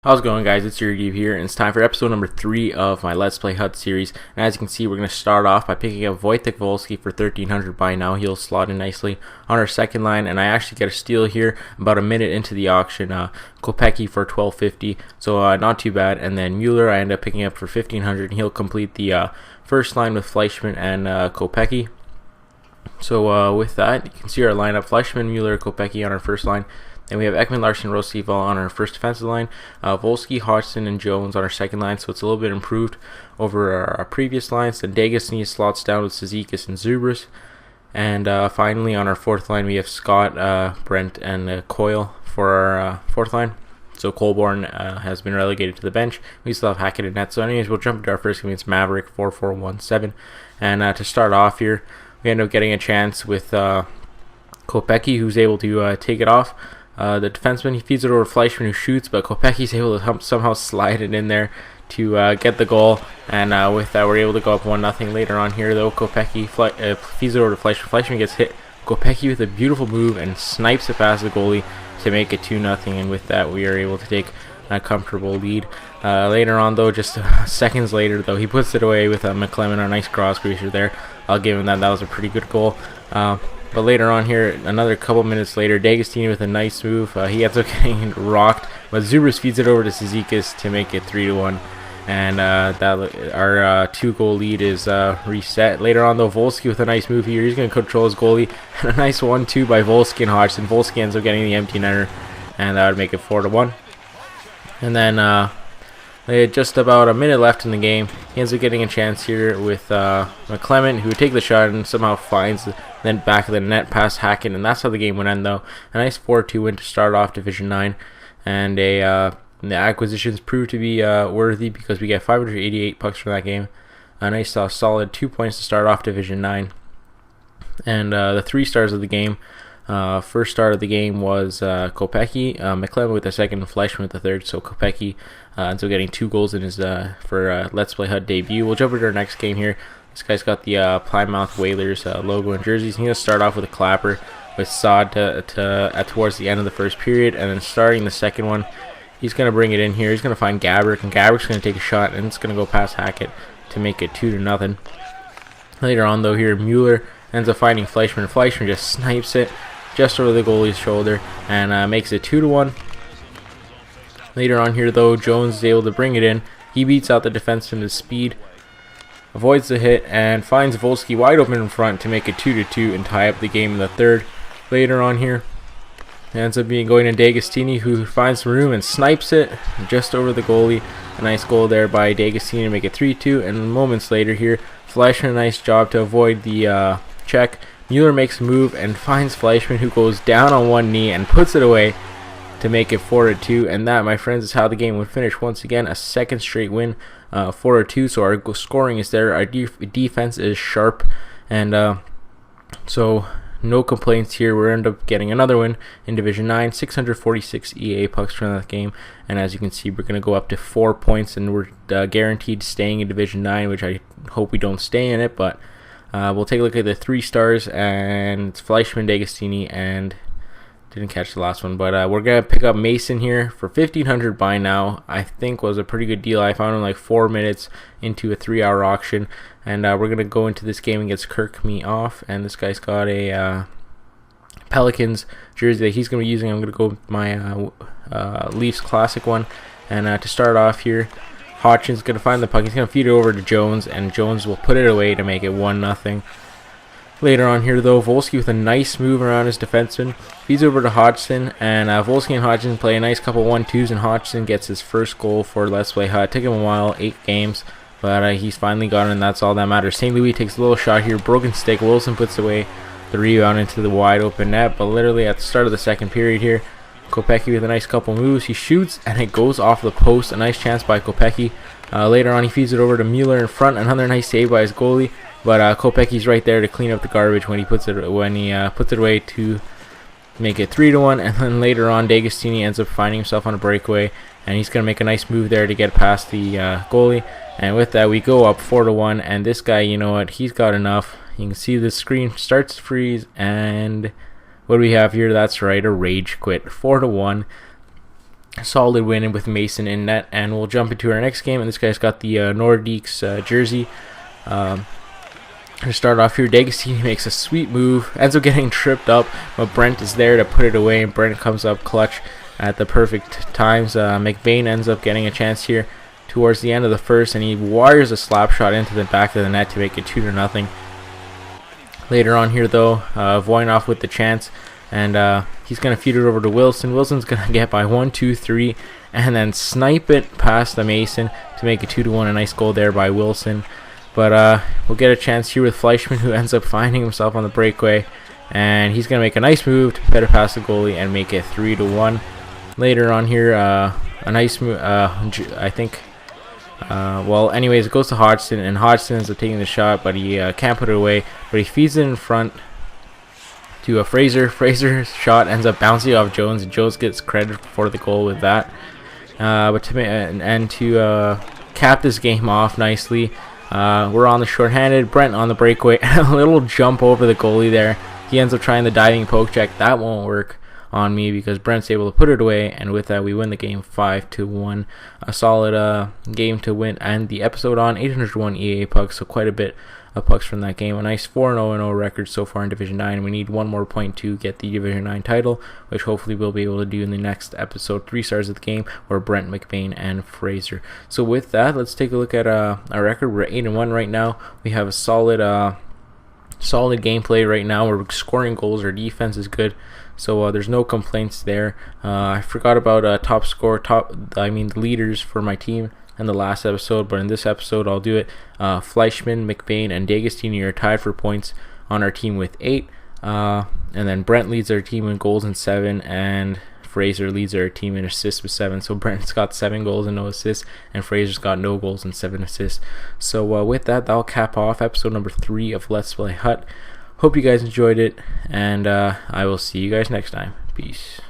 How's it going, guys? It's Yuri here, and it's time for episode number 3 of my Let's Play HUT series. And as you can see, we're going to start off by picking up Wojtek Wolski for 1,300 by now. He'll slot in nicely on our second line, and I actually get a steal here about a minute into the auction. Kopecky for 1,250, so not too bad. And then Mueller I end up picking up for 1,500, and he'll complete the first line with Fleischmann and Kopecky. So with that, you can see our lineup: Fleischmann, Mueller, Kopecky on our first line. Then we have Ekman, Larson, Rosivol on our first defensive line, Wolski, Hodgson, and Jones on our second line, so it's a little bit improved over our previous lines. Then Degas slots down with Cizikas and Zubris. And finally, on our fourth line, we have Scott, Brent, and Coyle for our fourth line. So Colborne has been relegated to the bench. We still have Hackett and net. So anyways, we'll jump into our first game against Maverick, 4-4-1-7. And to start off here, we end up getting a chance with Kopecky, who's able to take it off. The defenseman, he feeds it over to Fleischmann, who shoots, but Kopecky's able to somehow slide it in there to get the goal, and with that we're able to go up 1-0. Later on here though, Kopecky feeds it over to Fleischmann. Fleischmann gets hit. Kopecky with a beautiful move and snipes it past the goalie to make it 2-0, and with that we are able to take a comfortable lead. Later on though, just seconds later though, he puts it away with McClellan, a nice cross creaser there. I'll give him that. That was a pretty good goal. But later on here, another couple minutes later, D'Agostini with a nice move. He ends up getting rocked, but Zubris feeds it over to Cizikas to make it 3-1. And our 2-goal lead is reset. Later on though, Wolski with a nice move here. He's going to control his goalie. And a nice 1-2 by Wolski and Hodgson. Wolski ends up getting the empty netter, and that would make it 4-1. And then they had just about a minute left in the game. He ends up getting a chance here with McClement, who would take the shot and somehow finds the back of the net past Hackett, and that's how the game would end though. A nice 4-2 win to start off Division 9, and the acquisitions proved to be worthy because we get 588 pucks from that game. A nice solid 2 points to start off Division 9. And the 3 stars of the game. First star of the game was Kopecky, McClellan with the second, and Fleischmann with the third. So Kopecky ends up getting 2 goals in his for Let's Play HUT debut. We'll jump into our next game here. This guy's got the Plymouth Whalers logo and jerseys. He's going to start off with a clapper with Sod towards the end of the first period, and then starting the second one, he's going to bring it in here. He's going to find Gabrick, and Gabrick's going to take a shot, and it's going to go past Hackett to make it 2-0. Later on though, here Mueller ends up finding Fleischmann. Fleischmann just snipes it just over the goalie's shoulder and makes it 2-1. Later on here though, Jones is able to bring it in. He beats out the defenseman with speed, avoids the hit, and finds Wolski wide open in front to make it 2-2 and tie up the game in the third. Later on here, it ends up going to D'Agostini, who finds some room and snipes it just over the goalie. A nice goal there by D'Agostini to make it 3-2. And moments later here, Fleischmann, a nice job to avoid the check. Mueller makes a move and finds Fleischmann, who goes down on one knee and puts it away to make it 4-2. And that, my friends, is how the game would finish. Once again, a second straight win, 4-2. So our scoring is there. Our defense is sharp, and so no complaints here. We end up getting another win in Division 9, 646 EA pucks from that game. And as you can see, we're going to go up to 4 points, and we're guaranteed staying in Division 9, which I hope we don't stay in it, but we'll take a look at the 3 stars, and it's Fleischmann, D'Agostini, and didn't catch the last one, but we're going to pick up Mason here for 1,500 by now. I think was a pretty good deal. I found him like 4 minutes into a 3-hour auction, and we're going to go into this game against Kirk Me off, and this guy's got a Pelicans jersey that he's going to be using. I'm going to go with my Leafs Classic one, and to start off here, Hodgson's going to find the puck. He's going to feed it over to Jones, and Jones will put it away to make it 1-0. Later on here though, Wolski with a nice move around his defenseman, feeds over to Hodgson, and Wolski and Hodgson play a nice couple 1-2s, and Hodgson gets his first goal for Let's Play HUT. It took him a while, 8 games, but he's finally got it, and that's all that matters. St. Louis takes a little shot here, broken stick. Wilson puts away the rebound into the wide open net, but literally at the start of the second period here, Kopecky with a nice couple moves. He shoots, and it goes off the post. A nice chance by Kopecky. Later on, he feeds it over to Mueller in front. Another nice save by his goalie, but Kopecky's right there to clean up the garbage when he puts it away to make it 3-1. And then later on, D'Agostini ends up finding himself on a breakaway, and he's gonna make a nice move there to get past the goalie. And with that, we go up 4-1. And this guy, you know what? He's got enough. You can see the screen starts to freeze, and what do we have here? That's right, a rage quit. 4-1. solid win with Mason in net. And we'll jump into our next game, and this guy's got the Nordiques jersey. To start off here, D'Agostini makes a sweet move, ends up getting tripped up, but Brent is there to put it away, and Brent comes up clutch at the perfect times. McBain ends up getting a chance here towards the end of the first, and he wires a slap shot into the back of the net to make it 2-0. Later on here, though, Voinov with the chance, and he's going to feed it over to Wilson. Wilson's going to get by 1, 2, 3, and then snipe it past the Mason to make it 2-1. A nice goal there by Wilson. But we'll get a chance here with Fleischmann, who ends up finding himself on the breakaway, and he's going to make a nice move to better pass the goalie and make it 3-1. Later on here, a nice move, I think. Well, anyways, it goes to Hodgson, and Hodgson ends up taking the shot, but he can't put it away. But he feeds it in front to Fraser. Fraser's shot ends up bouncing off Jones, and Jones gets credit for the goal with that. But to cap this game off nicely, we're on the shorthanded. Brent on the breakaway. A little jump over the goalie there. He ends up trying the diving poke check. That won't work on me because Brent's able to put it away, and with that we win the game 5-1. A solid game to win and the episode on 801 EA pucks, so quite a bit of pucks from that game. A nice 4-0 record so far in Division 9. We need one more point to get the Division 9 title, which hopefully we'll be able to do in the next episode. 3 stars of the game were Brent, McBain, and Fraser. So with that, let's take a look at our record. We're 8-1 right now. We have a solid gameplay right now. We're scoring goals. Our defense is good, so there's no complaints there. I forgot about the leaders for my team in the last episode, but in this episode I'll do it. Fleischmann, McBain, and D'Agostini are tied for points on our team with 8, and then Brent leads our team in goals and 7, and Fraser leads our team in assists with 7. So Brent's got 7 goals and no assists, and Fraser's got no goals and 7 assists. So with that, that'll cap off episode number 3 of Let's Play Hut. Hope you guys enjoyed it, and I will see you guys next time. Peace.